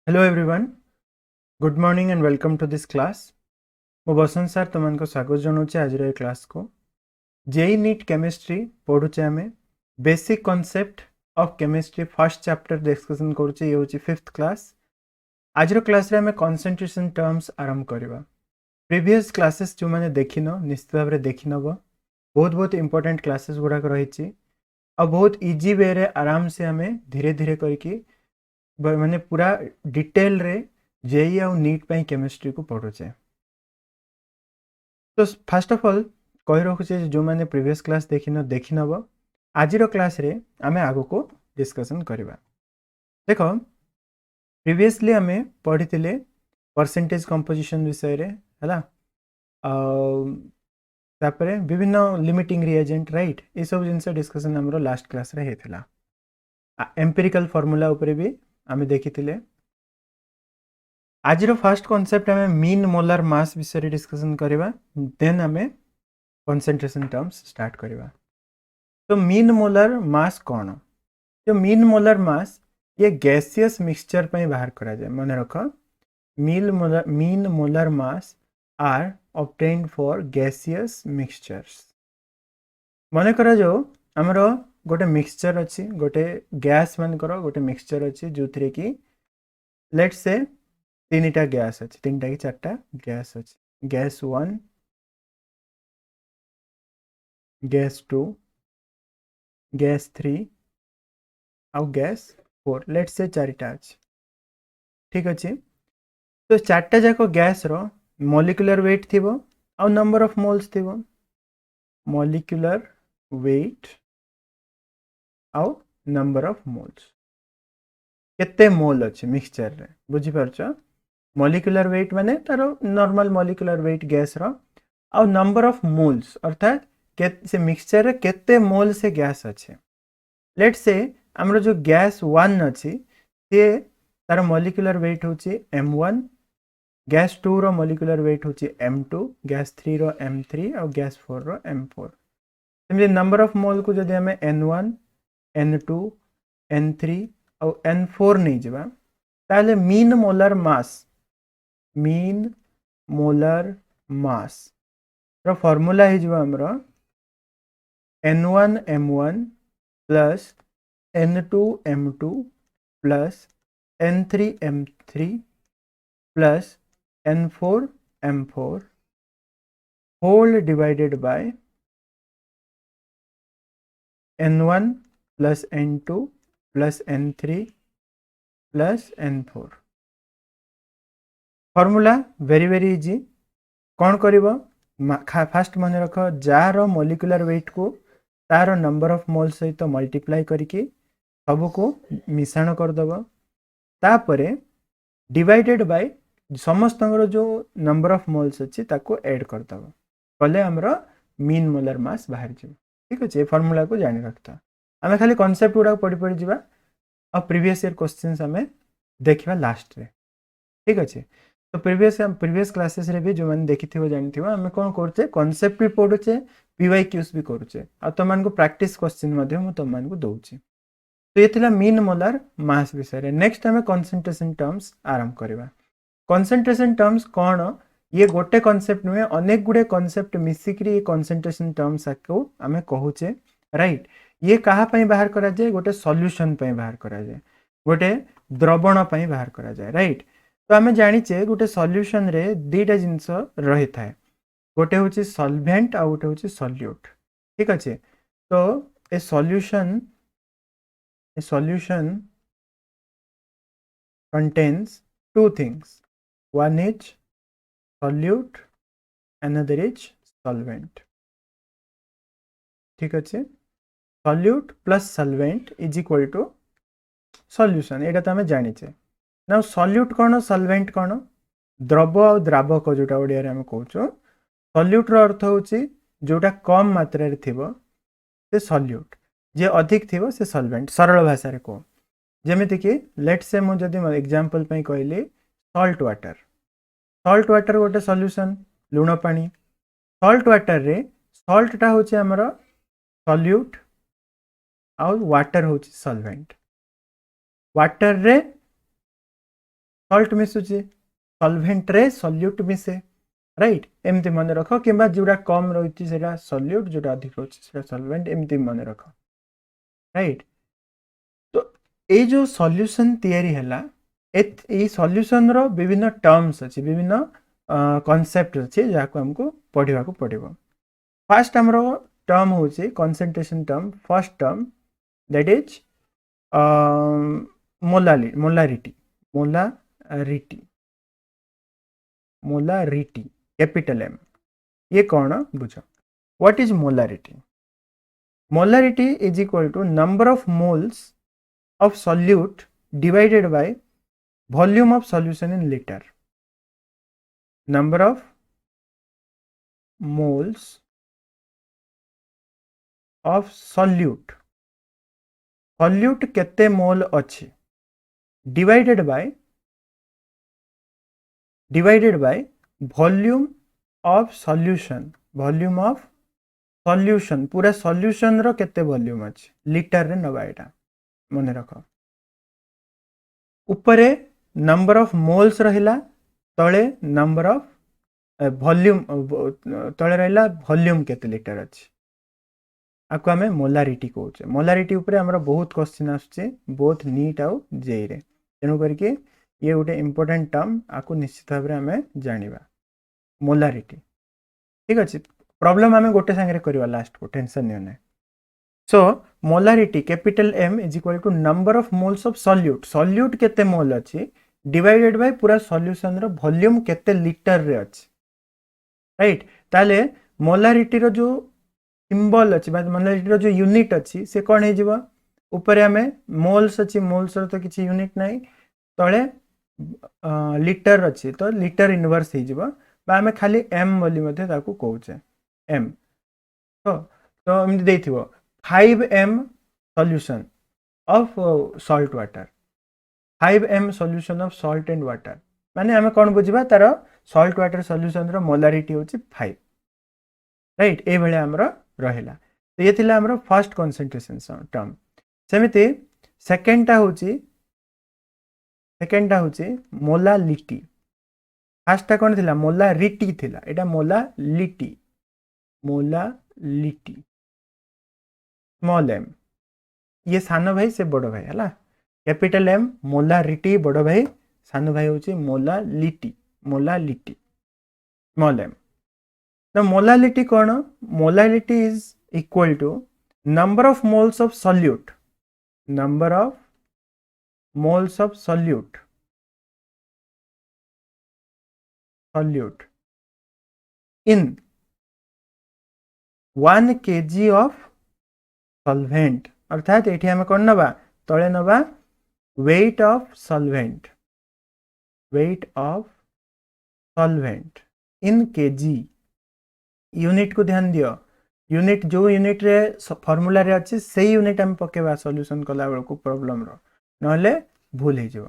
Hello everyone, good morning and welcome to this class. मो बसंत sir तुमको स्वागत जनाऊँ आज क्लास को जेई नीट केमिस्ट्री पढ़ुचे आम basic concept of chemistry first chapter discussion करुचे ये हूँ फिफ्थ क्लास। आज क्लास रे आम कंसंट्रेशन टर्म्स आरंभ करवा। प्रीवियस क्लासेस जो मैंने देखिन निश्चित भाव में देखिनब बहुत बहुत इंपोर्टेंट क्लासेस गुड़ाक रही और बहुत इजी वे रे आराम से आम धीरे धीरे करके माने पूरा डिटेल रे जेई आउ नीट पाई केमिस्ट्री को पढ़ुचे। तो फास्ट ऑफ ऑल कही रखुचे जो मैंने प्रीवियस क्लास देखिनब आज क्लास रे आमे आगो को डिस्कशन करवा। देख प्रीवियसली आमे पढ़ी परसेंटेज कंपोजिशन विषय रे हला तापरे विभिन्न लिमिटिंग रिएजेंट राइट ये सब जिनस डिस्कशन हमरो लास्ट क्लास रे हेथिला। एम्पिरिकल फॉर्मूला ऊपर भी आमे देखिथिले। आज फर्स्ट कॉन्सेप्ट आमे मीन मोलर मास विषय डिस्कशन करवा देन आमे कंसंट्रेशन टर्म्स स्टार्ट करवा। तो मीन मोलर मास कौन? जो मीन मोलर मास ये गैसियस मिक्सचर पे बाहर करा जाए। मन रख mean molar mass are obtained for gaseous mixtures. मन करा जो आमर गोटे मिक्सचर अच्छी गोटे गैस मानकर गोटे मिक्सचर अच्छी जो थी कि लेट्स से तीनटा गैस अच्छी तीनटा कि चार्टा गैस अच्छी गैस 1 गैस 2 गैस 3 आउ गैस 4 लेट्स से चारिटा अच्छी ठीक अच्छे। तो चार्टा जाक गैस रो मॉलिक्यूलर वेट थी आउ नंबर ऑफ मोल्स थी मॉलिक्यूलर वेट आउ नंबर ऑफ मोल्स केते मोल अच्छे मिक्सचर रे बुझी पारछ। मॉलिक्यूलर वेट माने तारो नॉर्मल मॉलिक्यूलर वेट गैस रो आउ नंबर ऑफ मोल्स अर्थात से मिक्सचर रे केते मोल से गैस अच्छे। लेट्स से हमरो जो गैस 1 अच्छी से तार मॉलिक्यूलर वेट होची m1 गैस 2 रो मॉलिक्यूलर वेट होची m2 गैस 3 रो m3 और गैस 4 रो m4। सेमती नंबर ऑफ मोल को जदि हमें n1 n2 n3 और n4 नहीं जावा ताले मीन मोलर मास रो फार्मूला ही जो हमरो n1 m1 plus n2 m2 plus n3 m3 plus n4 m4 whole divided by n1 plus n2 plus n3 plus n4। Formula very very easy कौन करिवो फास्ट मन रख जार मॉलिक्यूलर वेट को तार नंबर ऑफ मोल सहित तो multiply करके सबको मिश्रण करदब तापरे डिवाइडेड बाय समस्त जो नंबर ऑफ मोल्स अच्छी ताको ऐड करदब कले हमर मीन मोलर मास बाहर जाए। ठीक अच्छे फॉर्मूला को जानी रखता आम खाली कॉन्सेप्ट गुड़ा पढ़ी पढ़ी जा और प्रीवियस ईयर क्वेश्चंस आम देखा लास्ट रे। ठीक अच्छे तो प्रीवियस क्लासेस रे भी जो मैंने देखी जानी आम कौन करुचे कॉन्सेप्ट भी पढ़ुचे पीवाईक्यूज भी करुचे आ तुम प्रैक्टिस क्वेश्चन तुमको दूचे। तो ये थिला मीन मोलर मास विषय। नेक्स्ट आम कंसंट्रेशन टर्म्स आरंभ करवा। कंसंट्रेशन टर्म्स कौन ये गोटे कॉन्सेप्ट नुहे अनेक गुड़े कॉन्सेप्ट मिसिकी कंसंट्रेशन टर्म्स को आम कहूचे राइट। ये कहा बाहर करा जाए गोटे सॉल्यूशन बाहर करा जाए गोटे द्रवण बाहर करा जाए राइट। तो आम जाचे गोटे सॉल्यूशन रे दीटा जिनस रही था गोटे हूँ सॉल्वेंट आ गोटे हूँ सॉल्यूट। ठीक अच्छे तो ए solution contains two things, one is solute another is solvent। ठीक अच्छे solute plus solvent is equal to solution एटा तो आम जानीचे ना। solute कौन solvent कौन द्रव और द्रावक जोटा ओडिया रे आम कहूँ solute रो अर्थ होची जोटा कम मात्रा रे थिबो से solute जे अधिक थिबो से solvent सरल भाषा रे को जेमिति कि लेट्स से मुझे जदि एग्जांपल पे कहली सॉल्ट वाटर गोटे सॉल्यूशन लुण पानी सॉल्ट वाटर रे सॉल्टटा होची हमर सॉल्यूट आउ वाटर होची सॉल्वेंट वाटर रे सल्ट मिसुचे सॉल्वेंट रे सॉल्यूट मिसे राइट एमती मन रख कि जोड़ा कम रही है सॉल्यूट जोड़ा अधिक रही सॉल्वेंट एमती मन रख राइट तो ये जो सॉल्यूशन तैयारी है ए सॉल्यूशन रो विभिन्न टर्म्स अच्छी विभिन्न कॉन्सेप्ट अच्छे जहाँ को हमको पढ़ा पड़ो फास्ट आमर टर्म हूँ concentration term first term that is molarity molarity molarity capital M ये कौन बुझ what is molarity molarity is equal to number of moles of solute divided by volume of solution in liter. Number of moles of solute solute केते मोल अच्छे divided by volume of solution पूरा solution रो केते volume अच्छे litre रे नबा एटा मन रख उपरे नंबर ऑफ मोल्स रहिला तळे नंबर ऑफ वॉल्यूम तळे रहिला वॉल्यूम केते लिटर अछि आको हमें मोलारिटी कहउछे मोलारिटी उपरे हमरा बहुत क्वेश्चन आछे बोथ नीट आउ जेई रे तेनु करके ये गोटे इंपोर्टेंट टर्म आको निश्चित भाबरे हमें जानिबा मोलारिटी ठीक अछि प्रॉब्लम हमें गोटे संगे करबा लास्ट को टेंशन नै नै So molarity capital M is equal to number of moles of solute केते मोल अच्छी divided by पूरा solution रो वॉल्यूम केते लिटर रे अच्छी राइट ताले मोलारिटी रो जो सिंबल अच्छी मोलारिटी रो जो यूनिट अच्छी से कौन है जीवा ऊपर हमें मोल्स अच्छी मोल्स रो तो किसी यूनिट नहीं तले लिटर अच्छी तो लिटर इनवर्स है जीवा बा हमें खाली M बोली मध्य ताकू कहउचे M तो एमती देथिबो 5m solution of salt water 5m solution of salt and water माने हमें कौन बुझा तार सॉल्ट वाटर सॉल्यूशन रो मोलारिटी होची 5 राइट ए भले हमरो रहिला तो ये थिला हमरो फर्स्ट कंसंट्रेशन टर्म सेमिति सेकंड टा होची मोलालिटी फर्स्ट टा कोन थिला मोलारिटी थिला एटा मोलालिटी स्मॉल एम ये सान भाई से बड़ भाई है कैपिटल एम मोलारिटी बड़ भाई सान भाई हूँ मोलालिटी स्मॉल एम तो मोलालिटी कौन molality is equal to number of moles of solute in 1 kg of solvent अर्थात ये आम कौन नवा तले नवा weight of solvent in kg unit को ध्यान दियो यूनिट जो यूनिट रे फॉर्मूला रे अच्छी से यूनिट हम पकेबा सॉल्यूशन कला बेल को प्रॉब्लम रो नहले भूल हे जो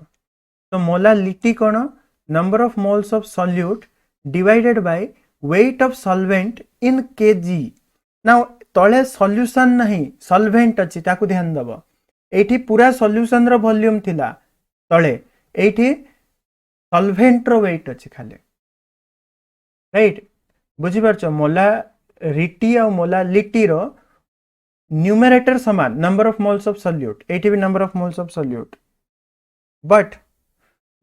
तो मोलालिटी कौन number of moles of solute divided by weight of solvent in kg now तले सॉल्यूशन नहीं सॉल्वेंट अच्छी ताकू ध्यान दब एठी पूरा सॉल्यूशन रो वॉल्यूम थिला तले एठी सॉल्वेंट रो वेट अच्छी खाली राइट बुझी परछ मोलारिटी और मोलालिटी रो न्यूमरेटर समान number of moles of solute एठी भी number of moles of solute but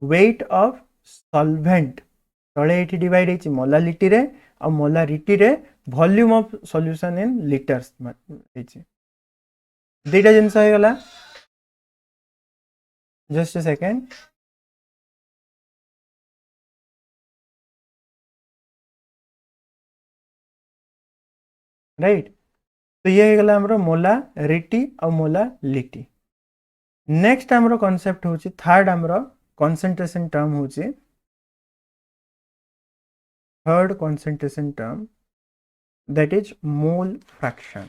weight of solvent तले एठी डिवाइड हेची मोलालिटी रे और मोलारिटी रे volume of solution in litres दुईटा जिनस हो गला जस्ट अ सेकेंड राइट तो ये गला हमरो मोलारिटी और मोलालिटी नेक्स्ट हमरो कांसेप्ट होची थर्ड हमरो कंसंट्रेशन टर्म होची third concentration term that is mole fraction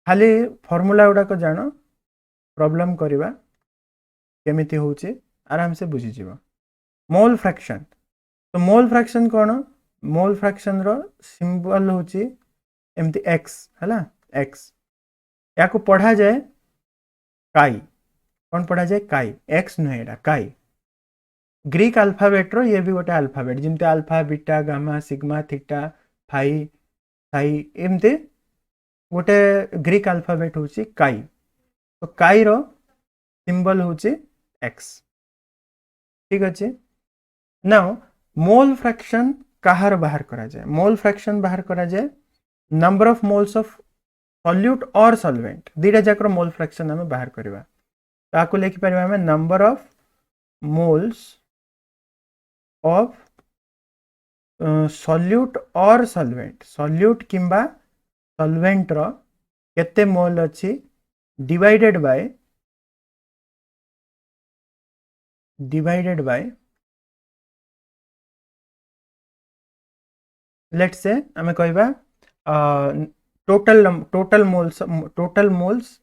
खाली फॉर्मूला गुड़ा को जानो प्रॉब्लम करवा केमिति होची आराम से बुझी जीव मोल फ्रैक्शन तो मोल फ्रैक्शन कौन मोल फ्रैक्शन रो सिंबल होची एमती x है x या को पढ़ा जाए काई कौन पढ़ा जाए काई एक्स नुहे एटा काई ग्रीक अल्फाबेट रो ये भी गोटे अल्फाबेट जिमते alpha beta gamma sigma theta phi psi एमते गोटे ग्रीक अल्फाबेट होची काई तो काई रो सिंबल होची एक्स ठीक अच्छे नाउ मोल फ्रैक्शन कहार बाहर करा जाए मोल फ्रैक्शन बाहर करा जाए number of moles of solute और सॉल्वेंट दीटा जाकर मोल फ्रैक्शन हमें बाहर करवा ताको लिखि परिबा हमें number of moles of solute और सॉल्वेंट किंबा सॉल्वेंट रो केते मोल अछि डिवाइडेड बाय लेट्स से हमें कहबा टोटल मोल्स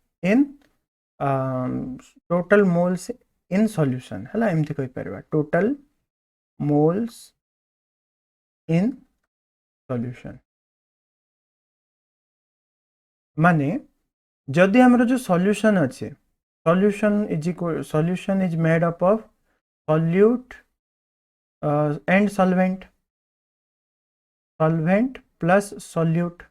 इन सॉल्यूशन हला एमती कहि परबा टोटल मोल्स इन सॉल्यूशन माने जदि हमरो जो सॉल्यूशन अच्छे solution is made up of solute and solvent plus solute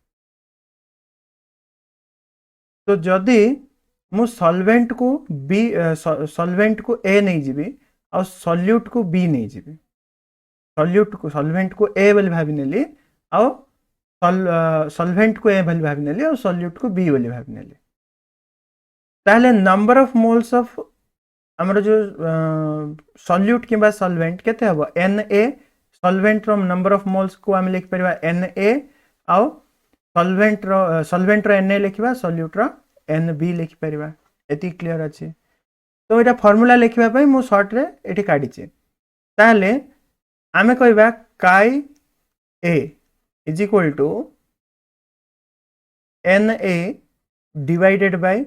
तो जदि मु सॉल्वेंट को ए नहीं जीबी और सॉल्यूट को बी नहीं जीबी सॉल्वेंट को ए बोली भाभी नेली और सॉल्वेंट को ए बोली भाभी नेली और सॉल्यूट को बी बोली भाभी नेली ताहले नंबर ऑफ मोल्स ऑफ हमर जो सॉल्यूट किबा सॉल्वेंट केते हबो Na सॉल्वेंट रो नंबर ऑफ मोल्स को हम लिख परबा Na और सॉल्वेंट रो Na लिखबा सॉल्यूट रो Nb लिख परबा एति क्लियर अछि तो एटा फार्मूला लिखबा पई मु शॉर्ट रे एठी काढी छी ताहले आमे कहबा काई a is equal to Na divided by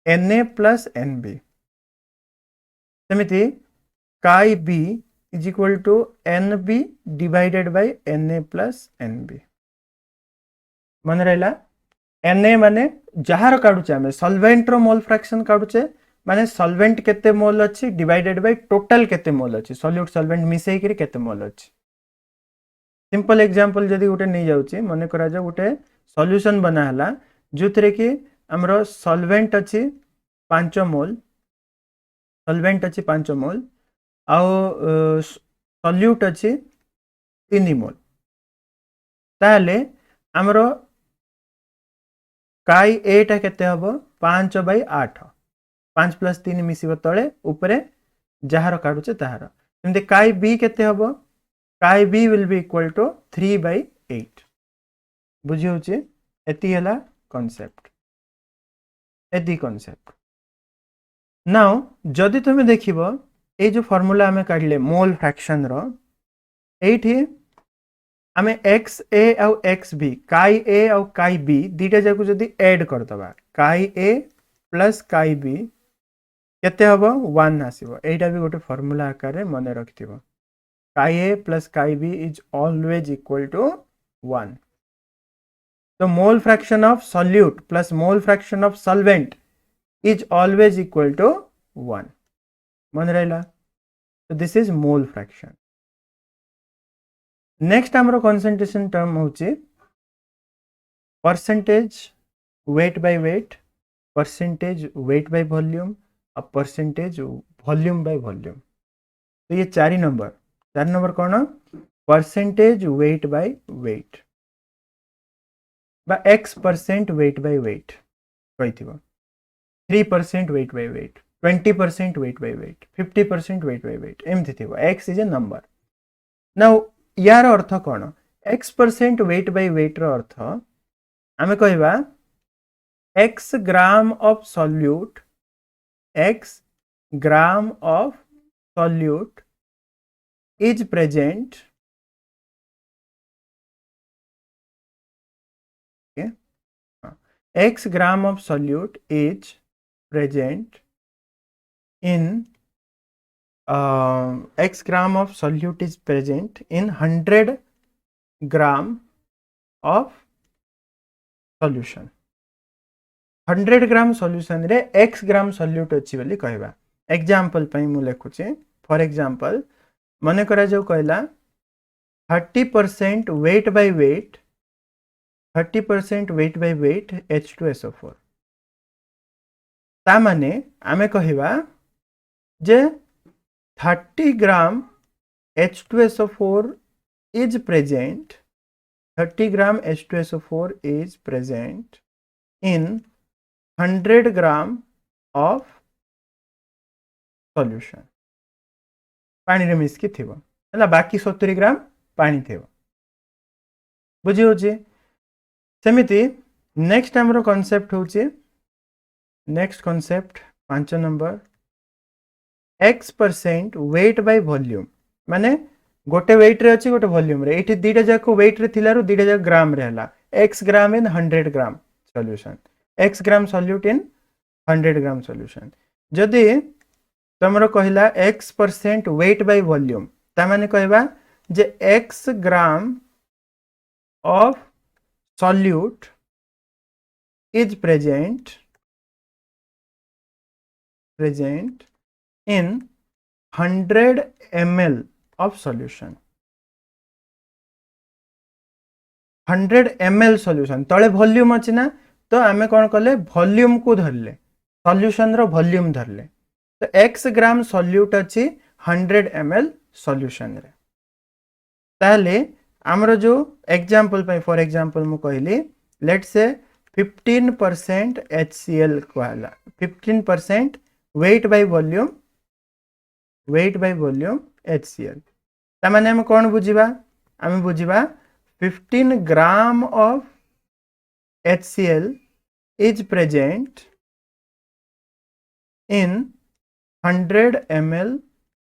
Na plus Nb सेमिति काई b is equal to Nb divided by Na plus Nb मन रहला Na माने जहार काढुचे आमे सॉल्वेंट रो मोल फ्रैक्शन काढुचे माने सॉल्वेंट केते मोल अछि डिवाइडेड बाय टोटल केते मोल अछि सॉल्यूट सॉल्वेंट मिसई करी केते मोल अछि सिंपल एग्जांपल जदी उटे नै जाउची माने करा जा उटे सॉल्यूशन बना हला जोथरे कि हमरो सॉल्वेंट अछि 5 मोल आ सॉल्यूट अछि 3 मोल ताले हमरो काई ए टा केते हबो 5/8 5 + 3 मिसिबो तळे ऊपरे जहार काढुचे तहार एमते काई बी केते हबो काई B will be equal to 3/8 बुझी होचे एति हला कांसेप्ट नाउ जदि तुमे देखिबो ए जो फार्मूला हमें काढले मोल फ्रैक्शन रो एठी हमें एक्स ए और एक्स बी काई ए और काई बी दीटा जाको जदि ऐड कर दबा काई ए प्लस काई बी केते हबो 1 आसीबो एटा भी गोटे फार्मूला आकार रे मने रखथिबो chi A plus chi B is always equal to 1 तो mole fraction of solute plus mole fraction of solvent is always equal to 1 मन रहला तो this is mole fraction next हमरो कंसंट्रेशन टर्म होची percentage weight by weight percentage weight by volume और percentage volume by volume तो ये 4 number कौन percentage weight by weight बा x% वेट बाय वेट कहिथिबो 3% wait by weight 20% weight by weight 50% weight by weight एमथि थिबो x is a number now यार अर्थ कौन x% वेट बाय वेट रो अर्थ आमे कहबा x gram of solute is present x gram of solute is present in x gram of solute is present in 100 gram of solution 100 gram solution रे x ग्राम solute अछि बोली कहबा example पई मु लेखुचे फॉर एग्जांपल मने करा जो कहला 30% weight by weight 30% weight by weight H2SO4 ता माने आमे कहिबा जे 30 ग्राम H2SO4 is present 30 gram H2SO4 is present in 100 gram of solution पानी रे मिसकी थिबो हला बाकी 70 ग्राम पानी थिबो बुझी होची सेमिति नेक्स्ट हमरो कांसेप्ट होची next concept 5 number x% weight by volume माने गोटे वेट रे अछि गोटे वॉल्यूम रे एठी दीटा जाको वेट रे थिलारु दीटा जाको ग्राम रे हला x gram in 100 gram solution x gram solute in 100 gram solution जदि तमरो कहिला x% weight by volume ता माने कहबा जे x gram of solute is present in 100 ml of solution 100 ml solution तळे वॉल्यूम अछि ना तो आमे कोन कले वॉल्यूम को धरले सॉल्यूशन रो वॉल्यूम धरले तो x ग्राम सॉल्यूट अछि 100 ml सॉल्यूशन रे ताले हमरो जो एग्जांपल पे फॉर एग्जांपल मु कहली लेट्स से 15% HCl कहला 15% weight by volume HCl ता माने हम कोन बुझिबा हम बुझिबा 15 ग्राम of HCl is present in 100 ml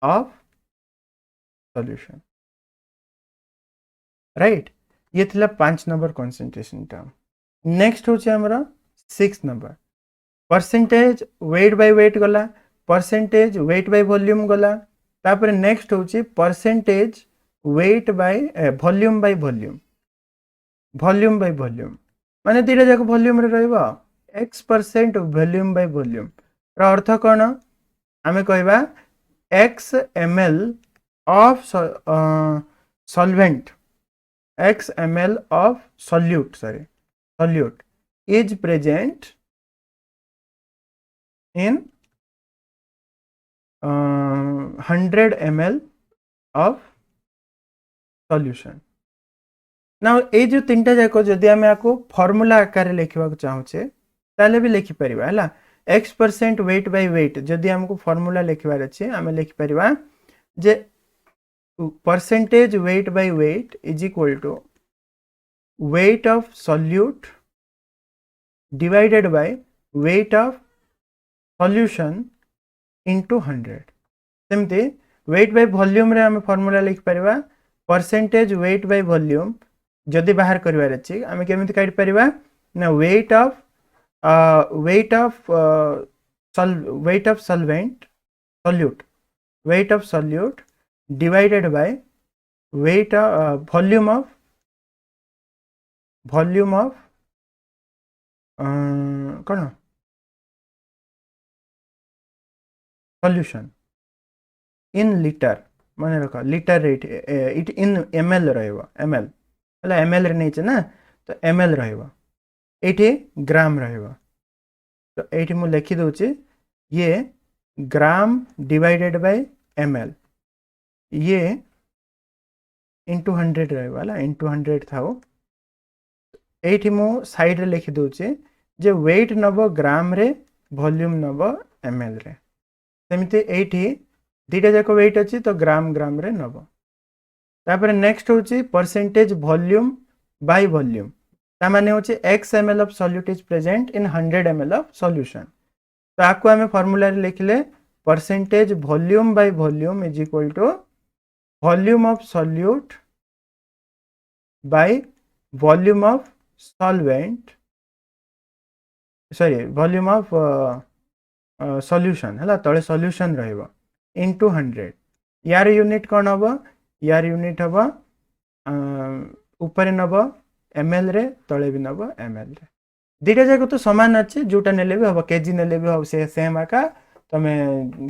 of solution right ये थिला 5 नंबर कंसंट्रेशन टर्म नेक्स्ट होची हमरा 6 number percentage weight by wait गला परसेंटेज वेट बाय वॉल्यूम गला तापर नेक्स्ट होची percentage weight by volume by volume माने दीटा जाक वॉल्यूम रे रहबो x% वॉल्यूम बाय वॉल्यूम रा अर्थ कोन हमें कहबा x ml of solvent x ml of solute is present in 100 ml of solution now ए जो तीनटा जाको जदि आमे आको फार्मूला आकार लिखिबा चाहूचे ताले भी लिखि परिबा हला x% weight by weight जदि हमको फार्मूला लिखिबार अछि आमे लिखि परिबा जे percentage weight by weight is equal to weight of solute divided by weight of solution into 100 सेमते weight by volume रे हम फार्मूला लिखि परिबा percentage weight by volume जदि बाहर करिवार अछि हम केमिति काढि परिबा ना weight of solute divided by weight volume of cone solution in liter माने रखा litre rate it in ml रहइबो ml हला ml रे नै छ ना तो ml रहइबो एठी ग्राम रहइबो तो एठी मु लिखि दोछि ये ग्राम डिवाइडेड बाय ml ये into 100 रहइबो हला into 100 थाओ एठी मु साइड रे लिखि दोछि जे वेट नबो ग्राम रे वॉल्यूम नबो ml रे सेमिते एठी दीटा जाको वेट अछि तो ग्राम रे नबो तापर नेक्स्ट होछि परसेंटेज वॉल्यूम बाय वॉल्यूम ता माने होछि x ml of solute is present in 100 ml of solution तो आको हमें फार्मूला रे लिखले percentage volume by volume is equal to volume of solute by volume of solvent sorry volume of solution हला तळे सॉल्यूशन रहइबो into 100 यार unit कोन हबो यार यूनिट हबो ऊपर नबो ml रे तळे भी नबो ml रे दुटा जाक तो सामान अच्छे जोटा नेले भी हम केजी नेले भी हम से सेम आका तुम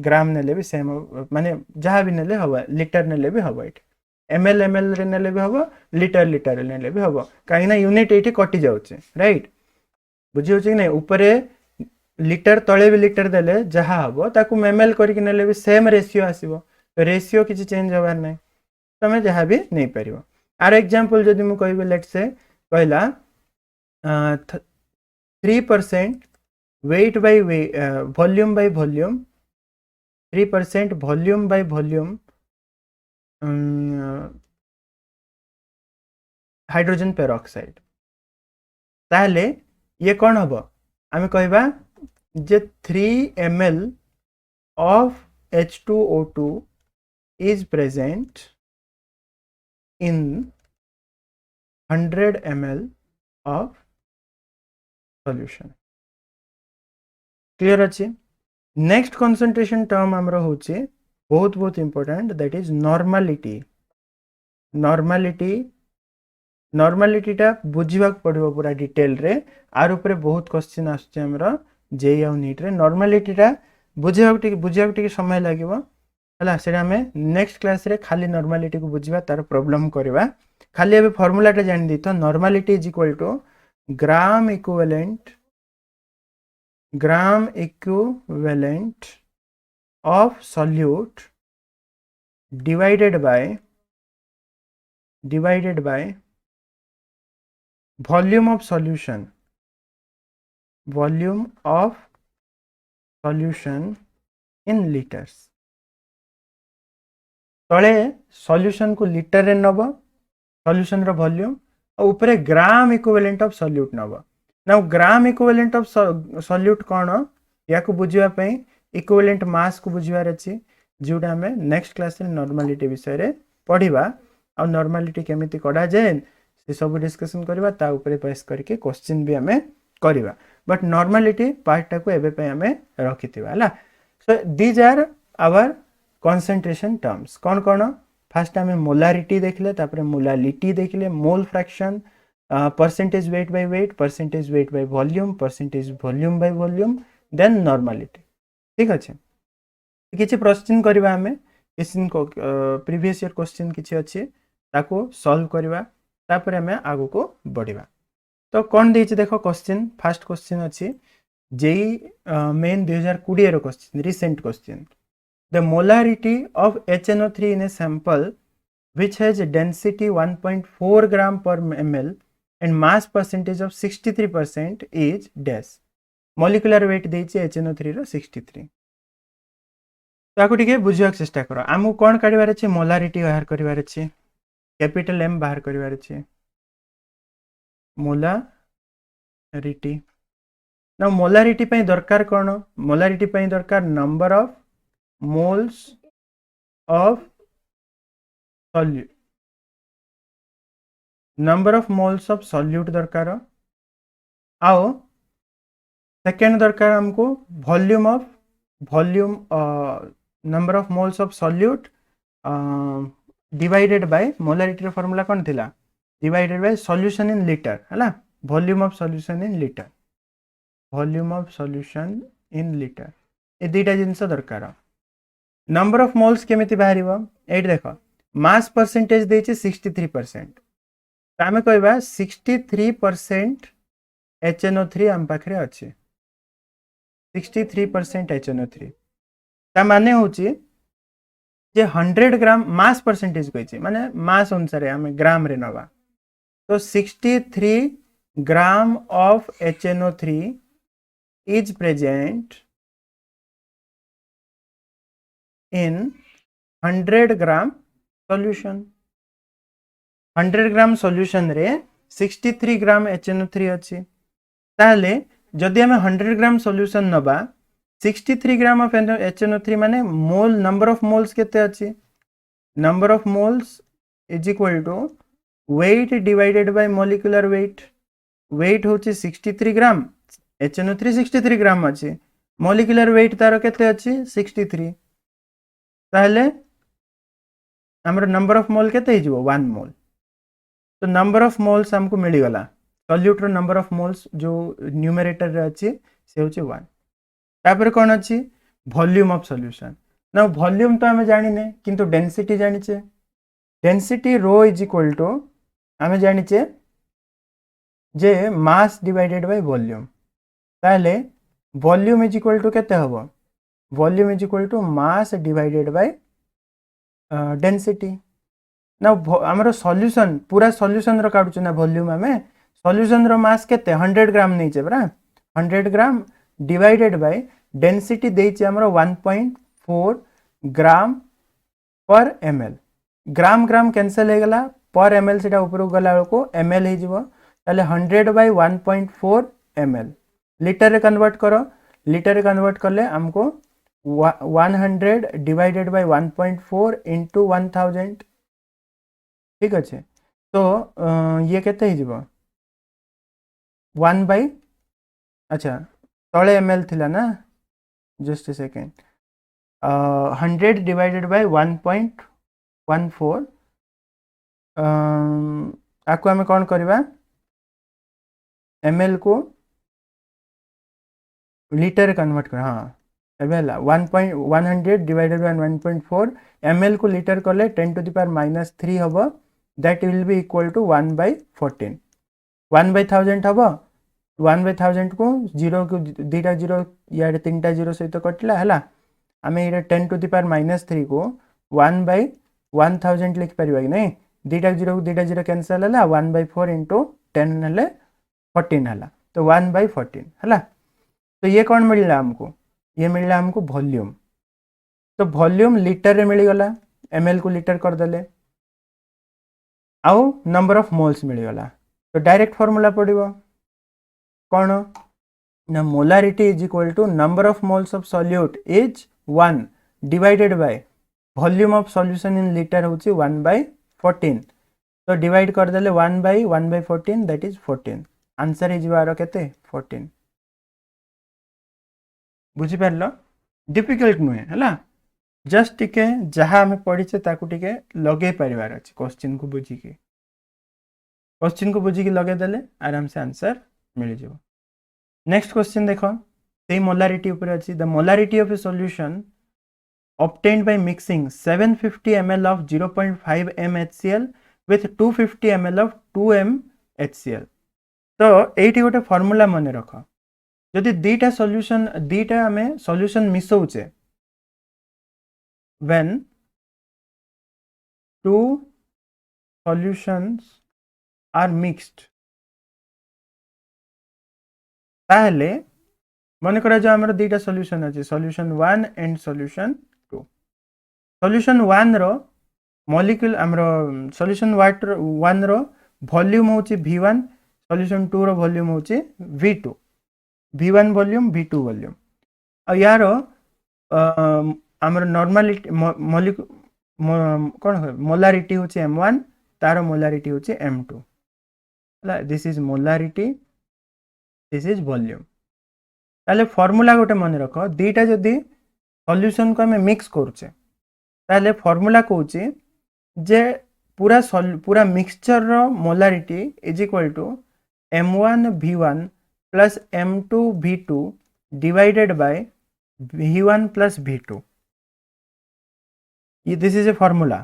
ग्राम नेले भी सेम माने जहाँ भी नेले हम लिटर नेले भी हम ये एमएल एमएल रे नेले भी हम लिटर लिटर नेले भी हम कहीं यूनिट ये कटि जाऊे राइट बुझी हो नहीं उपरे लिटर तले भी लिटर देले जहाँ हम ताकू एमएल करके नेले भी सेम रेशियो आसीबो तो रेशियो किसी चेंज होबार नहीं तुम जहाँ भी नहीं पार आर एग्जांपल जदि मु कहबे लेट से कहला 3% weight by weight volume by volume 3% volume by volume hydrogen peroxide ताहले ये कौन हम आम कहबा जे 3 ml of H2O2 is present in 100 ml of solution clear अच्छे नेक्स्ट कंसंट्रेशन टर्म आमर होचे बहुत बहुत important that is normality normality नॉर्मालिटीटा बुझा पड़ो पूरा डिटेल रे आर ऊपर बहुत क्वेश्चन आसुचे हमर जेई आ नीट रे नॉर्मालिटीटा बुझा समय लगे है से नेक्स्ट क्लास रे खाली नॉर्मालिटी को बुझा तार प्रॉब्लम करवा खाली अबे फॉर्मूलाटा जान दी तो normality is equal to gram equivalent of solute divided by volume of solution in liters तले सॉल्यूशन को लिटर रे नब सॉल्यूशन रो वॉल्यूम और ऊपर ग्राम इक्विवेलेंट ऑफ सॉल्यूट नब now gram equivalent of solute कौन या को बुझिबा पई इक्विवेलेंट मास को बुझिबार अछि जोटा हमें नेक्स्ट क्लास रे नॉर्मालिटी विषय रे पढिबा और नॉर्मालिटी केमिति कढा जाय से सब डिस्कशन करबा ता ऊपर बेस करके क्वेश्चन भी हमें करबा बट नॉर्मालिटी पार्ट टा को एबे पे हमें रखितिबा हला so these are our concentration terms कौन कौन फास्ट आम मोलारिटी देखले तापर मोलालिटी देखले mole fraction percentage weight by weight percentage weight by volume percentage volume by volume then normality ठीक अच्छे किसी क्वेश्चन करबा हमें क्वेश्चन को प्रीवियस ईयर क्वेश्चन किसी अच्छे ताको सॉल्व करबा तापर हमें आगो को बढ़िबा तो कौन देछि देखो क्वेश्चन फर्स्ट क्वेश्चन अच्छे जेई मेन 2020 रो question recent question the molarity of HNO3 in a sample which has a density 1.4 gram per ml and mass percentage of 63% is dash molecular weight देछि HNO3 रो 63 ताको ठीक बुझिया चेष्टा करो आमु कोन काढिबार अछि मोलारिटी बाहर करिबार अछि कैपिटल M बाहर करिबार अछि मोलारिटी ना मोलारिटी पई दरकार कोन मोलारिटी पई दरकार number of moles of solute number of moles of solute दरकार आओ सेकेंड दरकार हमको volume number of moles of solute divided by molarity formula कौन थिला divided by solution in litre हला volume of solution in litre ए दुईटा जिनस दरकार नंबर ऑफ मोल्स केमिति बाहरिबो एट देखो मास परसेंटेज देछि 63% तो आमे कहबा 63% HNO3 हम पाखरे अछि 63% HNO3 ता माने होछि जे 100 ग्राम मास परसेंटेज कहछि माने मास अनुसार हमें ग्राम रे नबा तो 63 gram of HNO3 is present in 100 gram solution 100 gram solution रे 63 ग्राम HNO3 अछि ताले जदि हमें 100 ग्राम सॉल्यूशन नबा 63 ग्राम ऑफ HNO3 माने मोल नंबर ऑफ मोल्स केते अछि number of moles is equal to weight divided by molecular weight होछि 63 ग्राम HNO3 63 ग्राम अछि मॉलिक्यूलर वेट तार केते अछि 63 ताहले हमर नंबर ऑफ मोल केते हिजबो 1 मोल तो नंबर ऑफ मोल्स हमको मिली गला सॉल्यूट रो नंबर ऑफ मोल्स जो न्यूमरेटर रे अछि से होछि 1 तापर कोन अछि वॉल्यूम ऑफ सॉल्यूशन ना वॉल्यूम तो हमें जानि ने किंतु डेंसिटी जानिचे डेंसिटी रो इज इक्वल टू हमें जानिचे जे मास डिवाइडेड बाय वॉल्यूम ताले वॉल्यूम इज इक्वल टू केते हबो volume is equal to mass divided by density ना हमरो सॉल्यूशन पूरा सॉल्यूशन रो काढु ना वॉल्यूम हमें सॉल्यूशन रो मास केते 100 ग्राम नहीं छे बरा 100 ग्राम डिवाइडेड बाय डेंसिटी देइछे हमरो 1.4 ग्राम पर ml ग्राम ग्राम कैंसिल हो गला पर ml सेटा ऊपर गला को ml हे जिवो ताले 100 बाय 1.4 ml लीटर रे कन्वर्ट करो लीटर रे कन्वर्ट करले हमको 100 डिवाइडेड बाय 1.4 इनटू 1000 ठीक अच्छे तो ये केते हे जिवो 1 बाय अच्छा तळे ml थिला ना जस्ट अ सेकंड 100 डिवाइडेड बाय 1.14 आपको हमें कौन करवा ml को लीटर कन्वर्ट कर हाँ एबेला 100 डिवाइडेड बाय 1.4 ml को लीटर करले 10 टू द पावर -3 हबो that will be equal to 1/14 1/1000 हबो 1/1000 को 0 को दीटा 0 या तीनटा 0 सहित कटला हला आमे इरा 10 टू द पावर -3 को 1/1000 लिख परिबा कि नहीं दीटा 0 को दीटा 0 कैंसिल हला 1/4 इनटू 10 हले 14 हला तो 1/14 हला तो ये कौन मिलला हमको ये मिलला हमको वॉल्यूम तो वॉल्यूम लीटर रे मिल गला ml को लीटर कर देले आउ नंबर ऑफ मोल्स मिल गला तो डायरेक्ट फार्मूला पड़िबो कौन ना molarity is equal to number of moles of solute is 1 divided by volume of solution in litre होची 1/14 तो डिवाइड कर देले 1/14 दैट इज 14 आंसर इज बारो केते 14 बुझी परलो डिफिकल्ट नुहे हला जस्ट टिके जहां हमें पढ़िचे ताकू टिके लगे परिवार अछि क्वेश्चन को बुझी के लगे देले आराम से आंसर मिल जिवो नेक्स्ट क्वेश्चन देखो सेम मोलारिटी ऊपर अछि the molarity of A solution obtained by mixing 750 ml of 0.5 m HCl with 250 ml of 2 m HCl तो एठी गोटे फार्मूला मन रख जदि दीटा हमें solution मिसौचे when two solutions are mixed ताहले मन करा जो हमर दीटा सॉल्यूशन अछि सॉल्यूशन 1 एंड सॉल्यूशन 2 सॉल्यूशन 1 रो मॉलिक्यूल हमरो सॉल्यूशन 1 रो वॉल्यूम होची v1 सॉल्यूशन 2 रो वॉल्यूम होची v2 v1 volume v2 volume आ यारो हमर नॉर्मलिटी कौन मोलारिटी होची m1 तारो मोलारिटी होची m2 this is molarity this is volume ताले फार्मूला गोटे मन रख दीटा जदि सॉल्यूशन को हमें मिक्स करूचे ताले फार्मूला कहूची जे पूरा मिक्सचर रो molarity is equal to m1 v1 plus m2 v2 divided by v1 plus v2 ये दिस इज ए फार्मूला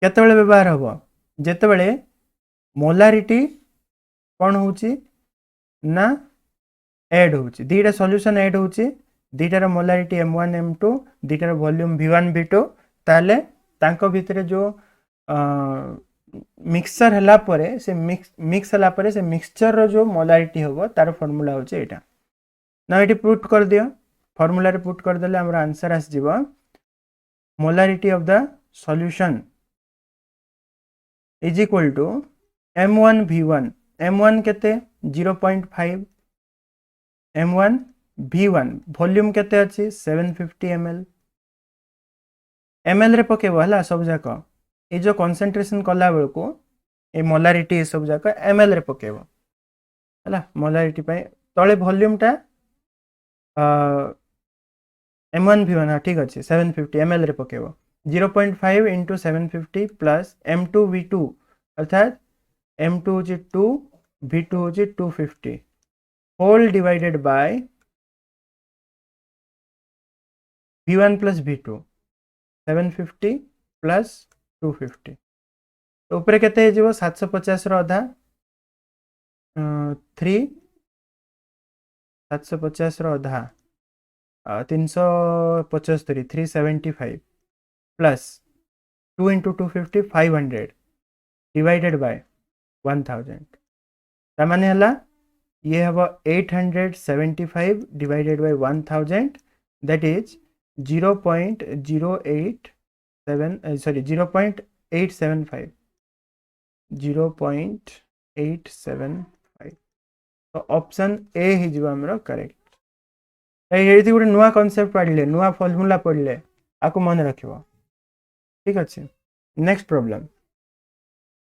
केतेबेले व्यवहार हबो जेतेबेले मोलारिटी कोन होची ना ऐड होची दीटा सॉल्यूशन ऐड होची दीटार molarity m1 m2 दीटार volume v1 v2 ताले तांको भितरे जो मिक्सचर हला परे से मिक्स हला परे से मिक्सचर रो जो मोलारिटी होबो तार फार्मूला होची एटा ना एटी पुट कर दियो फार्मूला रे पुट कर देले हमर आंसर आस जिवो molarity of the solution is equal to m1 v1 m1 केते 0.5 m1 v1 वॉल्यूम केते अछि 750 ml ml रे पकेबो हला सब जाको ए जो कंसंट्रेशन कला बेल को ए मोलारिटी सब जाको ml रे पकेबो हला मोलारिटी पय तळे वॉल्यूम टा m1 v1 हा ठीक अछि 750 ml रे पकेबो 0.5 into 750 प्लस m2 v2 अर्थात m2 होची 2 V2 होची 250 whole divided by V1 plus V2 750 plus 250 तो ऊपर केते हे जीवो 750 रो अधा 3 750 रो अधा 375 375 प्लस 2 into 250 500 डिवाइडेड बाय 1000 तामाने हला ये हबो 875 divided by 1000 that is 0.087 sorry 0.875 0.875 तो ऑप्शन ए ही जीव हमरो करेक्ट ये गोटे नुआ कॉन्सेप्ट पढ़ले नुआ फॉर्मूला पढ़ले आको मन रखिबो ठीक अच्छे नेक्स्ट प्रॉब्लम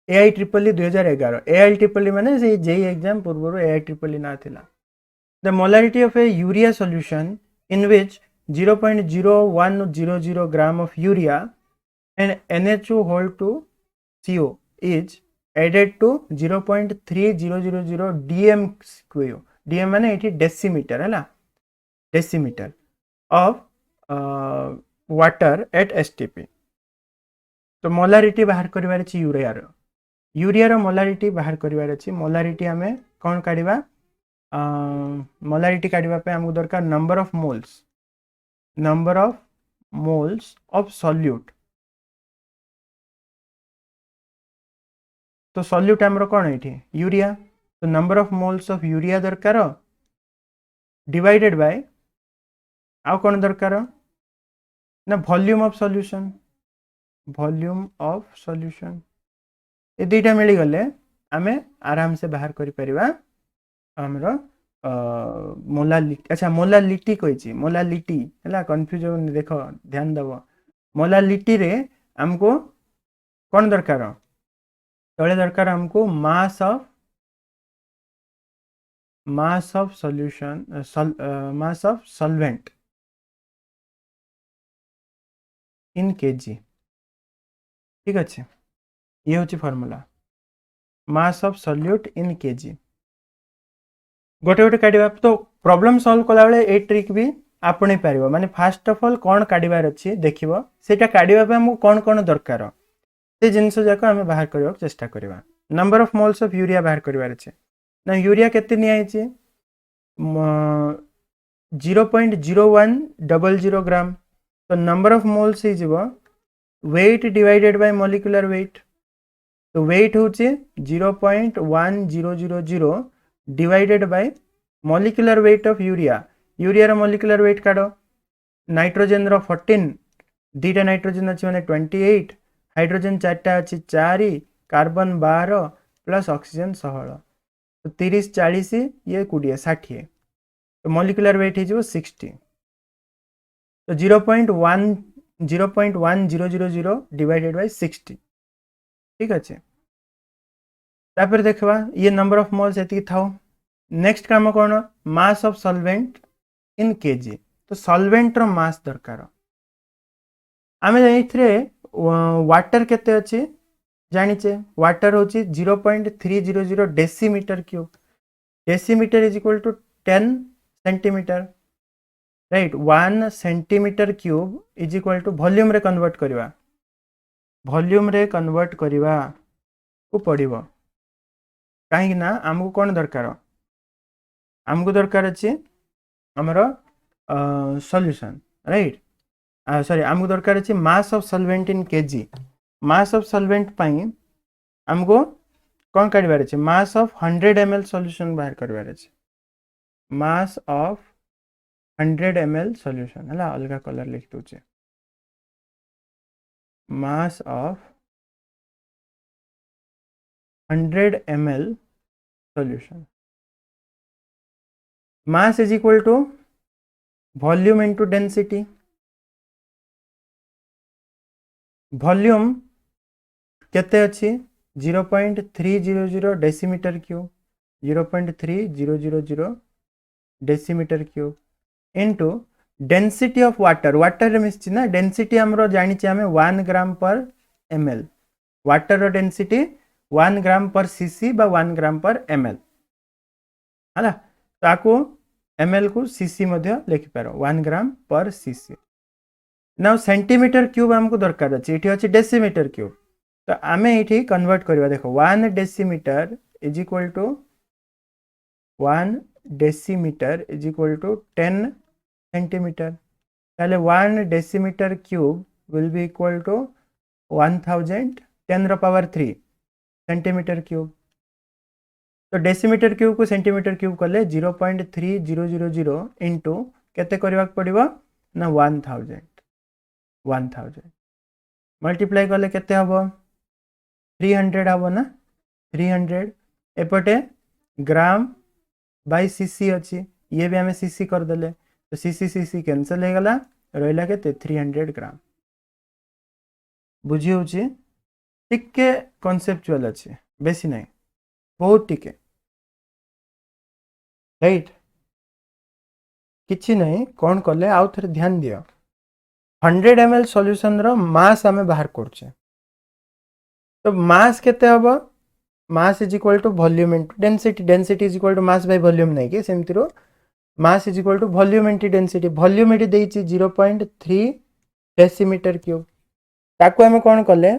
AIEEE 2011 AIEEE माने से जेई एग्जाम पूर्व AIEEE ना थिला the molarity of A urea solution in which 0.0100 gram of urea and NH2 whole to CO is added to 0.3000 dm². dm माने एठी डेसीमीटर है ना decimetre of water at STP तो मोलारिटी बाहर करिवार अछि यूरिया रो मोलारिटी बाहर करिवार अछि मोलारिटी हमें कोन काढिबा मोलारिटी काढिबा पे हमको दरकार number of moles of solute तो सॉल्यूट हमरो कोन एठी यूरिया तो number of moles of urea दरकार डिवाइडेड बाय आउ कोन दरकार ना वॉल्यूम ऑफ सॉल्यूशन ये दुईटा मिल गले आमे आराम से बाहर करि परिबा हमरो मोलालिटी अच्छा मोलालिटी कहिछि मोलालिटी हला कंफ्यूजन देखो ध्यान दबो मोलालिटी रे हमको कोन दरकार तळे दरकार हमको mass of solution mass of solvent in KG ठीक अच्छे ये होची formula mass of solute in KG गोटे गोटे काढिबा तो प्रॉब्लम सॉल्व कला बेले ए ट्रिक भी आपणे पारिबो माने फर्स्ट ऑफ ऑल कोन काढिबार अछि देखिबो सेटा काढिबा पे हमको कोन कोन दरकार से जिंस जाको हमें बाहर करबा चेष्टा करबा number of moles of urea बाहर करबार अछि ना यूरिया केते नि आइछि 0.0100 ग्राम तो नंबर ऑफ मोल्स ही जीवो weight divided by molecular weight तो weight होचे 0.1000 divided by molecular weight of urea रो molecular weight काढो नाइट्रोजन रो 14 दीटा नाइट्रोजन अछि माने 28 हाइड्रोजन 4टा अछि 4 कार्बन 12 प्लस ऑक्सीजन 16 तो 30 40 ये 20 60 तो molecular weight ही जो 60 तो 0.1000 डिवाइडेड बाय 60 ठीक अच्छे तापर देखबा ये नंबर ऑफ मोल्स एति थाओ नेक्स्ट काम कोन mass of solvent in K G तो सॉल्वेंट रो मास दरकार आमे एथरे वाटर केते अछि जानिचे वाटर होची 0.300 decimetre cube decimetre is equal to 10 centimetre right 1 centimetre cube is equal to volume रे कन्वर्ट करिवा को पड़िबो काहे ना हमको कोन दरकार हमको दरकार अछि हमरो सॉल्यूशन राइट सॉरी हमको दरकार अछि मास of solvent in KG mass of solvent पई हमको कोन काढिबार अछि मास ऑफ 100 ml सॉल्यूशन बाहर करबार अछि मास ऑफ 100 ml सॉल्यूशन हला अलगा कलर लिख दोचे mass of 100 ml solution mass is equal to volume into density volume केते अछि 0.300 decimetre cube 0.3000 decimetre cube into density of water मिसछि ना डेंसिटी हमरो जानि छै हमें 1 ग्राम पर ml वाटर रो डेंसिटी 1 ग्राम पर cc बा 1 ग्राम पर ml है ताको ml को cc मध्य लिखि पारो 1 ग्राम पर cc। नाउ सेंटीमीटर क्यूब हमको दरकार अछि, एठी अछि डेसीमीटर क्यूब। तो आमे एठी कन्वर्ट करबा, देखो 1 decimetre is equal to 1 decimetre is equal to 10 centimetre. ताले 1 decimetre cube will be equal to 1000 10 रो पावर 3 सेंटीमीटर क्यूब। तो डेसीमीटर क्यूब को सेंटीमीटर क्यूब कले 0.3000 इंटू केते करबा पड़िबो ना 1000 मल्टीप्लाई कले केते हबो 300 हबो ना 300। एपटे ग्राम बाय सीसी अच्छी, ये भी हमें सीसी कर देले, तो सीसी सीसी कैंसल हो गला, रहिला केते 300 ग्राम। बुझी होची टिके कॉन्सेप्चुअल अच्छे, बेसी नहीं बहुत टिके, राइट। किछि नहीं कौन कले आउ थरे ध्यान दियो। 100 ml सॉल्यूशन रो मास हमें बाहर करछे, तो मास केते हबो, mass is equal to volume into density, density is equal to mass by volume नहीं कि सेमति रो mass is equal to volume into density. Volume इट देछि 0.3 डेसीमीटर क्यूब, ताको हमें कौन कले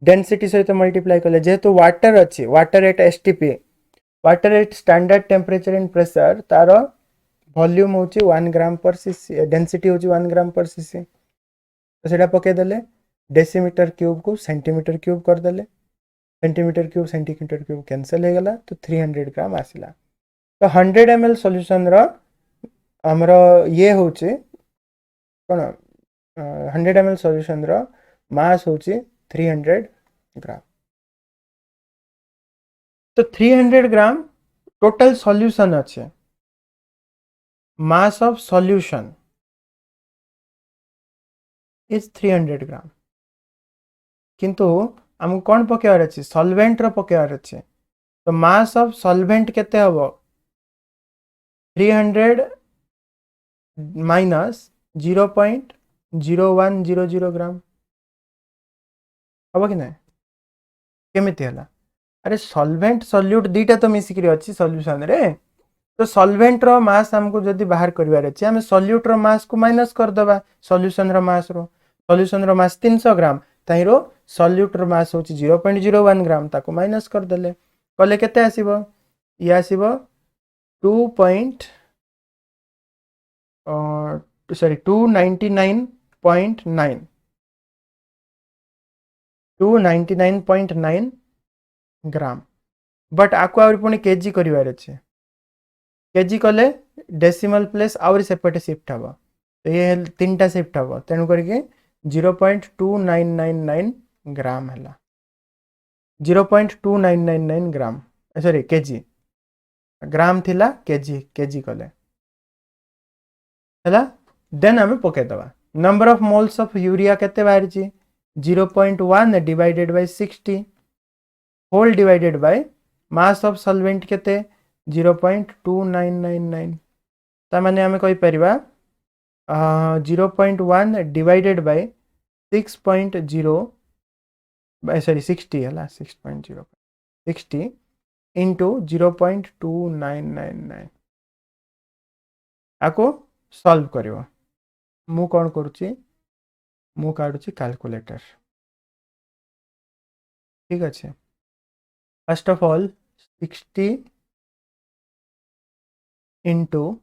डेंसिटी सहित मल्टीप्लाई कले, जेहेतु वाटर अच्छी, water at STP, water at standard temperature and pressure, तार वॉल्यूम होची 1 ग्राम पर सीसी, डेंसिटी होची 1 ग्राम पर सीसी। तो सेटा पके देले, डेसीमीटर क्यूब को सेंटीमीटर क्यूब कर देले, centimetre cube centimetre cube cancel हो गला, तो 300 ग्राम आसिला। तो 100 ml सॉल्यूशन रो हमरो ये होची कोन 100 ml सॉल्यूशन रो मास होची 300 ग्राम। तो 300 ग्राम टोटल सॉल्यूशन अच्छे, मास ऑफ सॉल्यूशन इज 300 ग्राम। किंतु हमको कौन पकेवार अच्छे, सॉल्वेंट रो पकेवार अच्छे, तो मास ऑफ सॉल्वेंट केते हबो 300 माइनस 0.0100 ग्राम हबो कि नहीं, केमिति हला। अरे सॉल्वेंट सॉल्यूट दीटा तो मिसिकरी अच्छी सॉल्यूशन रे, तो सॉल्वेंट रो मास हमको जदी बाहर करबार अछि, हम सॉल्यूट रो मास को माइनस कर दबा सॉल्यूशन रो मास रो। सॉल्यूशन रो मास 300 ग्राम, ताइरो सॉल्यूट रो मास होची 0.01 ग्राम, ताको माइनस कर देले कले केते आसीबो, ये आसीबो 2 पॉइंट सॉरी 299.9 299.9 ग्राम। बट आको आउरी पुणी केजी करिवार अछि, केजी कले डेसिमल प्लेस आउरी सेपटे शिफ्ट हबो, तो ये तीनटा शिफ्ट हबो, तेनु करके 0.2999 ग्राम हला, 0.2999 ग्राम सॉरी केजी, ग्राम थिला केजी, केजी कले हला। देन हमें पके दबा, number of moles of urea केते बाहर छी 0.1 divided by 60 whole divided by mass of solvent केते 0.2999, तामाने हमें कहि परिबा 0.1 डिवाइडेड बाय 6.0 बाय सॉरी 60 हला 6.0 60 इंटू 0.2999 आको सॉल्व करिवो। मु कौन करुची, मु काढुची कैलकुलेटर, ठीक अच्छे। फर्स्ट ऑफ ऑल 60 इंटू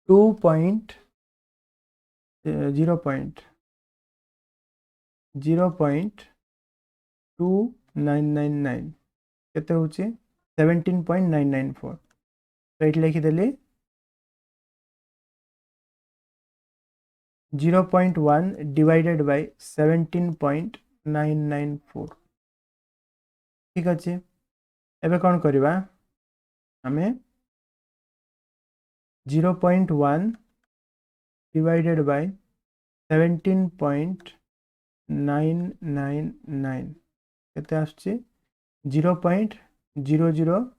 0.2999 केते होची 17.994, तो ये लिखिदेली 0.1 डिवाइडेड बाय 17.994, ठीक अच्छे। एबे कौन करिबा, हमें 0.1 डिवाइडेड बाय 17.999 केते आछी 0.000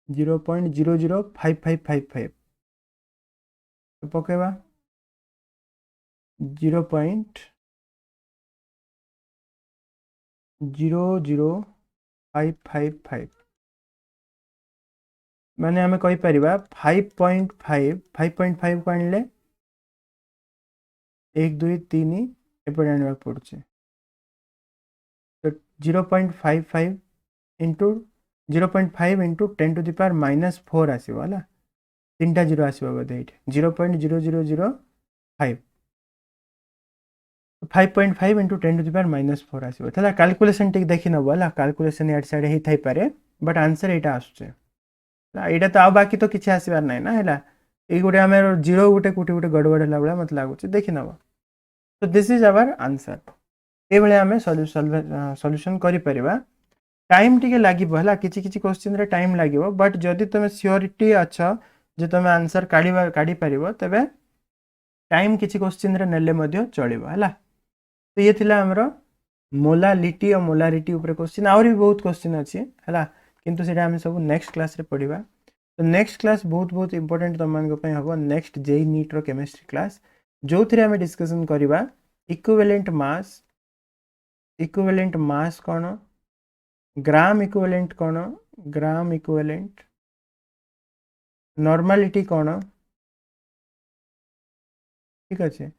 0.005555 पकेबा 00555 माने आमे कहि परिबा 5.5 को आनले 1 2 3 एपटे आनबा पड़ुचे तो 0.55 into 0.5 into 10 to the power -4 आसीबो हला तीनटा जीरो आसीबो बोधे एठी 0.0005 5.5 इंटू 10 टू द पावर -4 आसीबो तला कैलकुलेशन टिक देखि नबो हला कैलकुलेशन एट साइड हे थाई पारे बट आंसर एटा आछे एटा तो आ बाकी तो किछि आसीबार नै ना हला ए गुटे हमें जीरो गुटे कुटी गुटे गड़बड़ हला बला मत लागुचे देखि नबो तो दिस इज आवर आंसर ए बेले हमें सॉल्यूशन करि परिबा टाइम टिके लागिबो हला किछि किछि क्वेश्चन रे टाइम लागिबो बट जदि तुमे सियोरिटी अच्छा जे तुमे आंसर काढी परिबो तबे टाइम किछि क्वेश्चन रे नेले मध्य चलिबो हला तो ये थिला हमरो मोलालिटी और मोलारिटी ऊपर क्वेश्चन और भी बहुत क्वेश्चन अछि हला किंतु सेटा हम सब नेक्स्ट क्लास रे पढिबा तो नेक्स्ट क्लास बहुत बहुत इंपोर्टेंट तमान को पय हबो नेक्स्ट जेई नीट रो केमिस्ट्री क्लास जो थरे हम डिस्कशन करिबा इक्विवेलेंट मास कोन ग्राम इक्विवेलेंट नॉर्मलिटी कोन ठीक अछि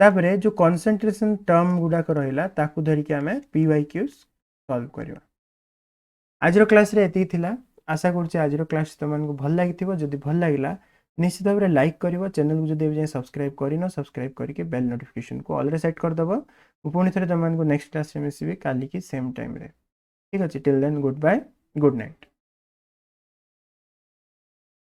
तापरे जो कंसंट्रेशन टर्म गुडा को रहिला ताकू धरि के हमें पीवाईक्यू सॉल्व करिवा आज रो क्लास रे एती थिला आशा करछि आज रो क्लास तमन को भल लागिथिबो जदि भल लागिला निश्चित भाव में लाइक करिवो चैनल को जदि जाय सब्सक्राइब करिनो सब्सक्राइब करके बेल नोटिफिकेशन को ऑल रे सेट कर दबो पुणी थरे तमन को नेक्स्ट क्लास रे मिसिबे काली की सेम टाइम रे ठीक अछि till then good bye good night.